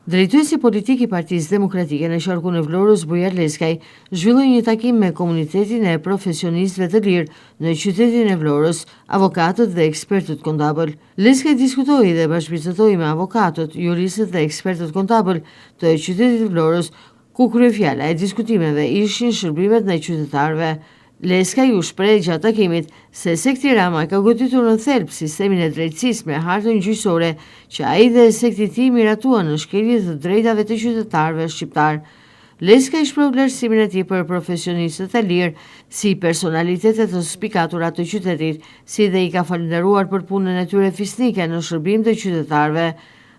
Drejtuesi politik i Partisë Demokratike në Qarkun e Vlorës, Bujar Leskaj, zhvilloi një takim me komunitetin e profesionistëve të lirë në qytetin e Vlorës, avokatët dhe ekspertët kontabël. Leskaj diskutoi dhe bashkëbisedoi me avokatët, juristët dhe ekspertët kontabël të qytetit të Vlorës, ku kryefjala e diskutimeve ishin shërbimet ndaj qytetarëve. Leskaj u shpreh gjatë takimit se sekti Rama ka goditur në thelb sistemin e drejtësisë me hartën gjyqësore që ai dhe sekti i tij miratuan në shkelje të drejtave të qytetarëve shqiptar. Leskaj shpreh vlerësimin e tij për profesionistët e lirë si personalitete të spikatura të qytetit, si dhe i ka falendëruar për punën e tyre fisnike në shërbim të qytetarëve.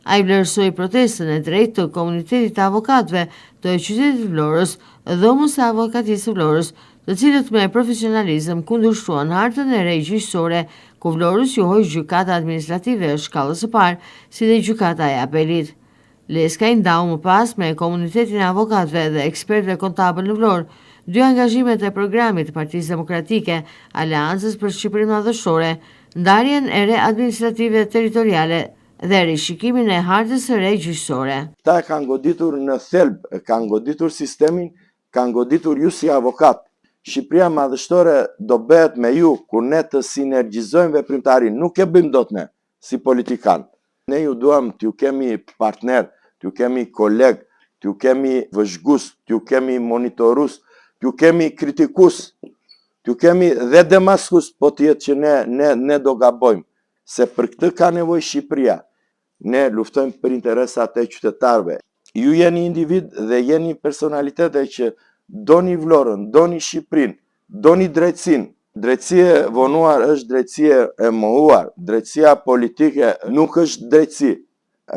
Ai vlerësoi protestën e drejtë të komunitetit të avokatëve të qytetit të Vlorës, dhomës së avokatisë së Vlorës, të cilët me profesionalizëm kundërshtuan hartën e re gjyqësore, ku Vlorës johoi gjykata administrative e shkallës së parë, si dhe gjykata e apelit. Leskaj ndau më pas me komunitetin e avokatëve dhe ekspertëve kontabël në Vlorë dy angazhimet e programit të Partisë Demokratike, Aleancës për Shqipërinë Madhështore, ndarjen e re administrative territoriale dhe rishikimin e hartës së re gjyqësore. Ta kanë goditur në thelb, kanë goditur sistemin, kanë goditur ju si avokat. Shqipëria Madhështore do bëhet me ju kur ne të sinergjizojmë veprimtarin, nuk e bëjmë dot ne si politikan. Ne ju duam t'ju kemi partner, t'ju kemi koleg, t'ju kemi vëzhgus, t'ju kemi monitorus, t'ju kemi kritikus, t'ju kemi dhe demaskus, po t'jetë që ne do gabojmë, se për këtë ka nevojë Shqipëria. Ne luftojmë për interesat e qytetarëve. Ju jeni individ dhe jeni personalitete që doni Vlorën, doni Shqipërinë, doni drejtësinë. Drejtësia e vonuar është drejtësia e mohuar, drejtësia politike nuk është drejtësi.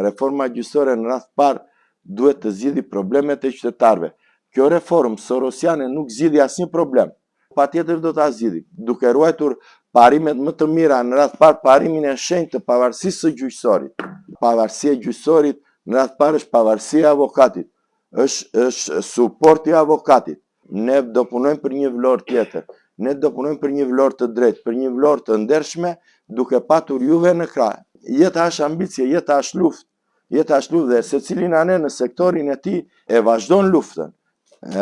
Reforma gjyqësore në radhë parë duhet të zgjidhë problemet e qytetarëve. Kjo reformë sorosiane nuk zgjidhi asnjë problem. Patjetër do ta zgjidhim, duke ruajtur parimet më të mira, në radhë parë parimin e shenjtë të pavarësisë së gjyqësorit. Pavarësia e gjyqësorit në radhë parë është pavarësia e avokatit. është suporti avokatit. Ne do punojmë për një Vlorë tjetër. Ne do punojmë për një Vlorë të drejtë, për një Vlorë të ndershme, duke patur juve në krah. Jeta është ambicie, jeta është luftë. Jeta është luftë dhe secili nga ne në sektorin e tij e vazhdon luftën.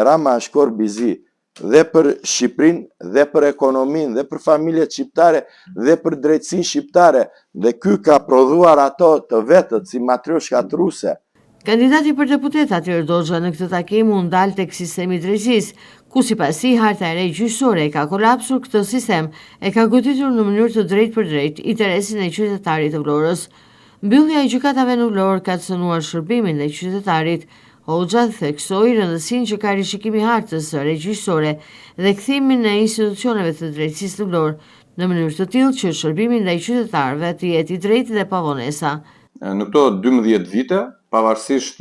Rama është korbizi dhe për Shqipërinë, dhe për ekonominë, dhe për familjet shqiptare, dhe për drejtësinë shqiptare, dhe ky ka prodhuar ato të vetët si matrioshkat ruse. Kandidati për deputet Atyr Doxha në këtë takim u ndal tek sistemi i drejtësisë, ku sipas tij harta e re gjyqësore ka kolapsur këtë sistem, e ka goditur në mënyrë të drejtë për drejtë interesin e qytetarit të Vlorës. Mbyllja e gjykatave në Vlorë ka cënuar shërbimin e qytetarit. Hoxha theksoi rëndësinë që ka rishikimi i hartës së re gjyqësore dhe kthimin e institucioneve të drejtësisë të Vlorë në mënyrë të tillë që shërbimi ndaj qytetarëve të jetë i drejtë dhe pa vonesa. Në këto 12 vite, pavarësisht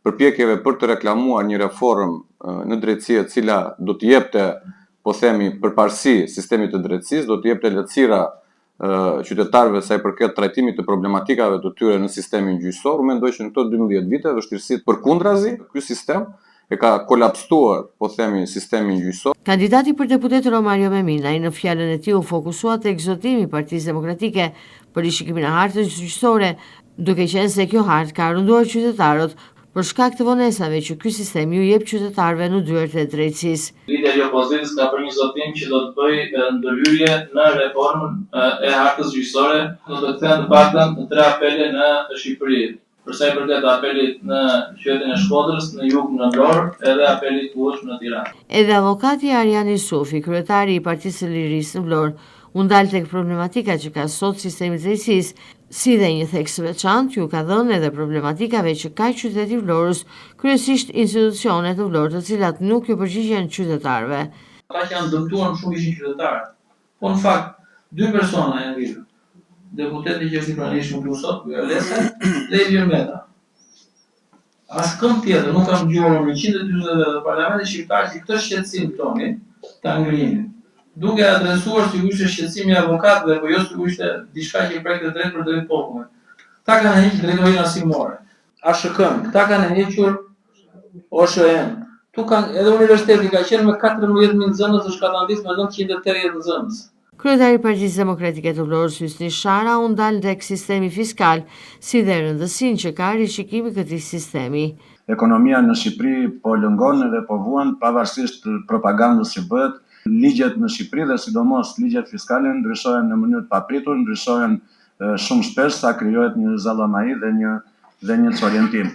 përpjekjeve për të reklamuar një reformë në drejtësi e cila do të jepte, po themi, përparësi sistemit të drejtësisë, do të jepte lehtësira qytetarëve sa i përket trajtimit të problematikave të tyre në sistemin gjyqësor. Mendoj që në këto 12 vite vështirësitë përkundrazi, ky sistem e ka kolapsuar, po themi, sistemin gjyqësor. Kandidati për deputet Romario Meminaj në fjalën e tij u fokusua tek zotimi i Partisë Demokratike për rishikimin e hartës gjyqësore, duke qenë se kjo hartë ka rënduar qytetarët për shkak të vonesave që ky sistem ju jep qytetarëve në dyert e drejtësisë. Lidhja e opozitës ka për një zotim që do të bëjë ndërhyrje në reformën e hartës gjyqësore, do të kthejnë të paktën 3 apele në Shqipëri. Për sa i përket apelit në qytetin e Shkodrës, në jug në Vlorë, edhe apelit poshtë në Tiranë. Edhe avokati Arjan Sufi, kryetari i Partisë së Lirisë në Vlorë, u ndal tek problematika që ka sot sistemi i drejtësisë, si dhe një theks veçantë ju ka dhënë edhe problematikave që ka qyteti Vlorës, kryesisht institucionet të Vlorë, të cilat nuk ju përgjigjen qytetarëve. Ata që janë dëmtuar më shumë ishin qytetarë. Po në fakt, 2 persona janë ngritur. Deputeti që është i pranisht më sot, Bujar Leskaj dhe Ilir Meta. Askënd tjetër nuk kam dëgjuar në 140 dhe parlamentit shqiptar që këtë shqetësim toni ta ngrihin. Duke adresuar si ishte shqetësimi i avokatëve, po jo si ishte diçka që prekte drejt për drejt popullit. Ta kanë hequr drejtorinë arsimore. ASHK-n, ta kanë hequr OSHE-n. Tu kanë edhe universiteti ka qenë me 14.000 nxënës në shkatandisë me 980 nxënës. Kryetari i Partisë Demokratike të Vlorës Hysni Shara u ndal tek sistemi fiskal, si dhe rëndësinë që ka rishikimi këtij sistemi. Ekonomia në Shqipëri po lëngon dhe po vuan pavarësisht propagandës që bëhet. Ligjet në Shqipëri dhe sidomos ligjet fiskale ndryshohen në mënyrë të papritur, ndryshohen shumë shpesh sa krijohet një zallamai dhe një disorientim.